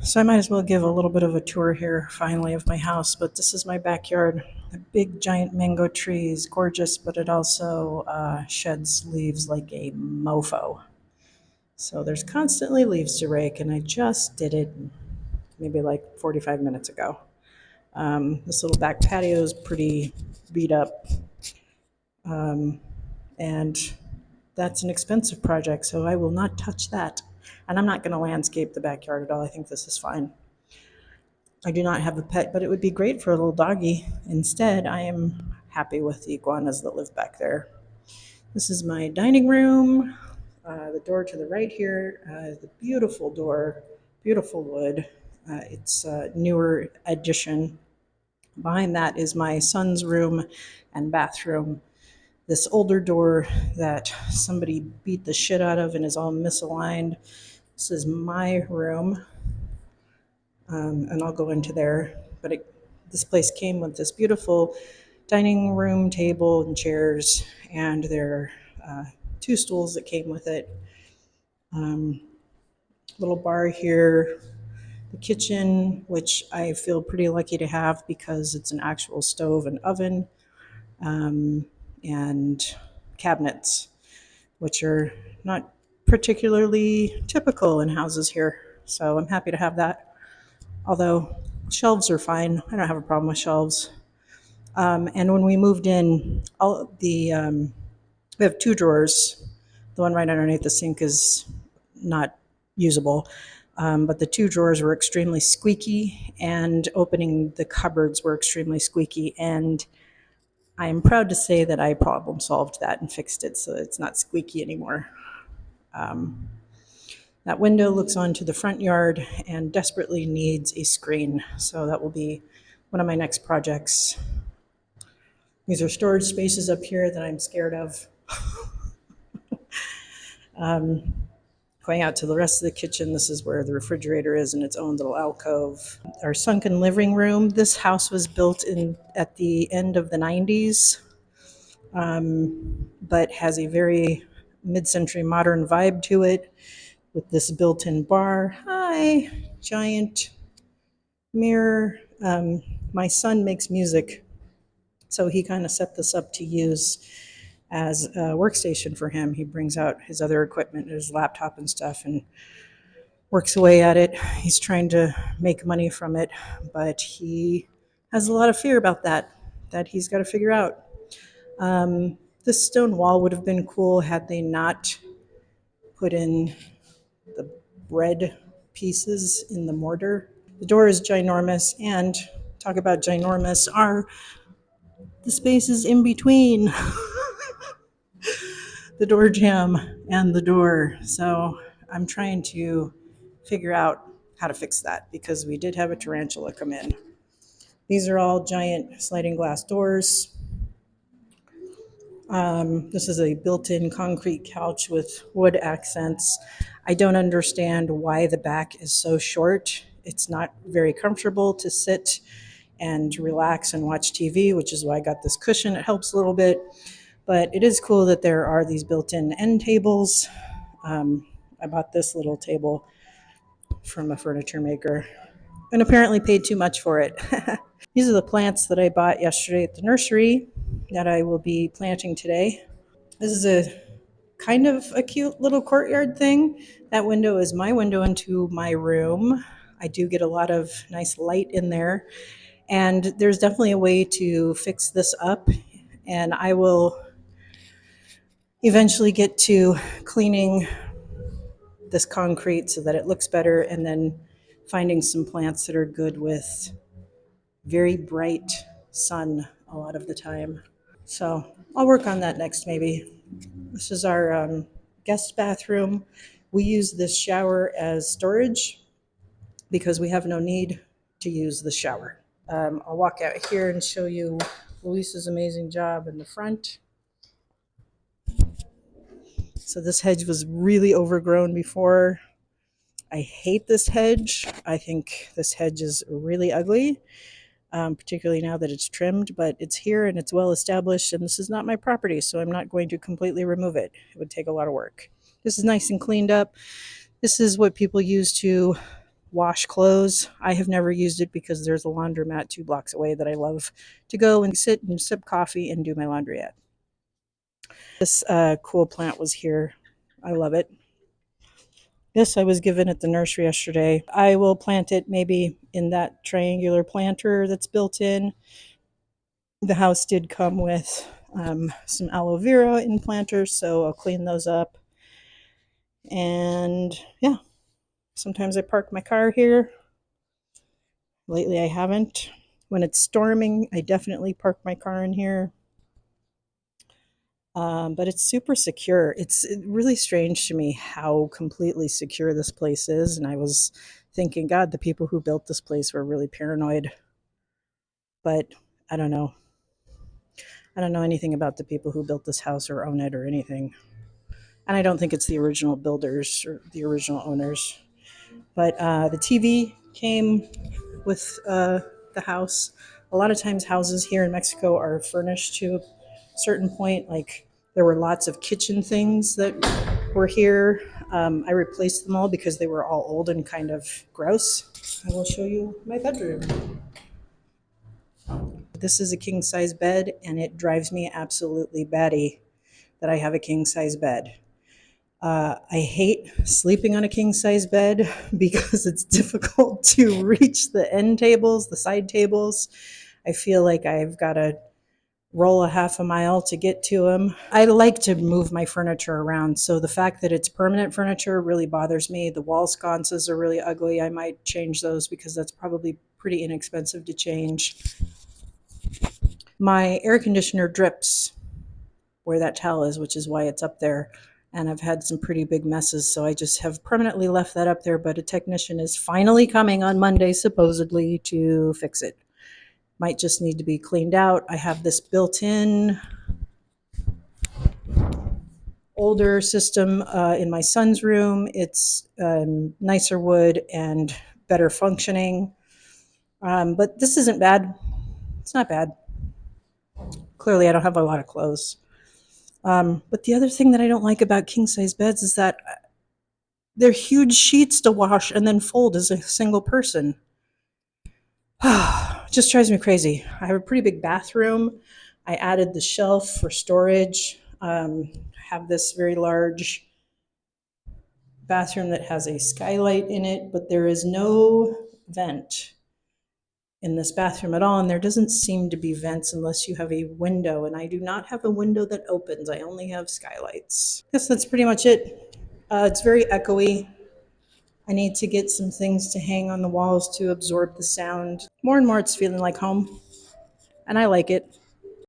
So I might as well give a little bit of a tour here, finally, of my house. But this is my backyard. A big, giant mango tree is gorgeous, but it also sheds leaves like a mofo. So there's constantly leaves to rake, and I just did it maybe like 45 minutes ago. This little back patio is pretty beat up, and that's an expensive project, so I will not touch that. And I'm not going to landscape the backyard at all. I think this is fine. I do not have a pet, but it would be great for a little doggy. Instead, I am happy with the iguanas that live back there. This is my dining room. The door to the right here is the beautiful door, beautiful wood. It's a newer addition. Behind that is my son's room and bathroom. This older door that somebody beat the shit out of and is all misaligned. This is my room, and I'll go into there. But this place came with this beautiful dining room table and chairs, and there are two stools that came with it. Little bar here, the kitchen, which I feel pretty lucky to have because it's an actual stove and oven, and cabinets, which are not particularly typical in houses here. So I'm happy to have that. Although shelves are fine, I don't have a problem with shelves. And when we moved in, we have two drawers. The one right underneath the sink is not usable. But the two drawers were extremely squeaky, and opening the cupboards were extremely squeaky. And I am proud to say that I problem solved that and fixed it so it's not squeaky anymore. That window looks onto the front yard and desperately needs a screen. So that will be one of my next projects. These are storage spaces up here that I'm scared of. Going out to the rest of the kitchen, this is where the refrigerator is in its own little alcove. Our sunken living room. This house was built at the end of the 90s, but has a very mid-century modern vibe to it with this built-in bar. Hi, giant mirror. My son makes music, so he kind of set this up to use as a workstation for him. He brings out his other equipment, his laptop and stuff, and works away at it. He's trying to make money from it, but he has a lot of fear about that he's got to figure out. This stone wall would have been cool had they not put in the bread pieces in the mortar. The door is ginormous, and talk about ginormous are the spaces in between the door jamb and the door. So I'm trying to figure out how to fix that because we did have a tarantula come in. These are all giant sliding glass doors. This is a built-in concrete couch with wood accents. I don't understand why the back is so short. It's not very comfortable to sit and relax and watch TV, which is why I got this cushion. It helps a little bit, but it is cool that there are these built-in end tables. I bought this little table from a furniture maker and apparently paid too much for it. These are the plants that I bought yesterday at the nursery that I will be planting today. This is a kind of a cute little courtyard thing. That window is my window into my room. I do get a lot of nice light in there. And there's definitely a way to fix this up. And I will eventually get to cleaning this concrete so that it looks better, and then finding some plants that are good with very bright sun a lot of the time. So I'll work on that next maybe. This is our guest bathroom. We use this shower as storage because we have no need to use the shower. I'll walk out here and show you Luis's amazing job in the front. So this hedge was really overgrown before. I hate this hedge. I think this hedge is really ugly, particularly now that it's trimmed, but it's here and it's well established, and this is not my property, so I'm not going to completely remove it. It would take a lot of work. This is nice and cleaned up. This is what people use to wash clothes. I have never used it because there's a laundromat 2 blocks away that I love to go and sit and sip coffee and do my laundry at. This cool plant was here. I love it. This I was given at the nursery yesterday. I will plant it maybe in that triangular planter that's built in. The house did come with some aloe vera in planters, so I'll clean those up. And yeah, sometimes I park my car here. Lately I haven't. When it's storming, I definitely park my car in here. But it's super secure. It's really strange to me how completely secure this place is. And I was thinking, God, the people who built this place were really paranoid. But I don't know. I don't know anything about the people who built this house or own it or anything. And I don't think it's the original builders or the original owners. But the TV came with the house. A lot of times, houses here in Mexico are furnished to a certain point. Like there were lots of kitchen things that were here. I replaced them all because they were all old and kind of gross. I will show you my bedroom. This is a king size bed, and it drives me absolutely batty that I have a king size bed. I hate sleeping on a king size bed because it's difficult to reach the end tables, the side tables. I feel like I've got to roll a half a mile to get to them. I like to move my furniture around, so the fact that it's permanent furniture really bothers me. The wall sconces are really ugly. I might change those because that's probably pretty inexpensive to change. My air conditioner drips where that towel is, which is why it's up there. And I've had some pretty big messes, so I just have permanently left that up there. But a technician is finally coming on Monday, supposedly, to fix it. Might just need to be cleaned out. I have this built in older system in my son's room. It's nicer wood and better functioning. But this isn't bad. It's not bad. Clearly, I don't have a lot of clothes. But the other thing that I don't like about king size beds is that they're huge sheets to wash and then fold as a single person. Just drives me crazy. I have a pretty big bathroom. I added the shelf for storage. Have this very large bathroom that has a skylight in it, but there is no vent in this bathroom at all, and there doesn't seem to be vents unless you have a window, and I do not have a window that opens. I only have skylights. Yes, that's pretty much it. It's very echoey. I need to get some things to hang on the walls to absorb the sound. More and more, it's feeling like home, and I like it.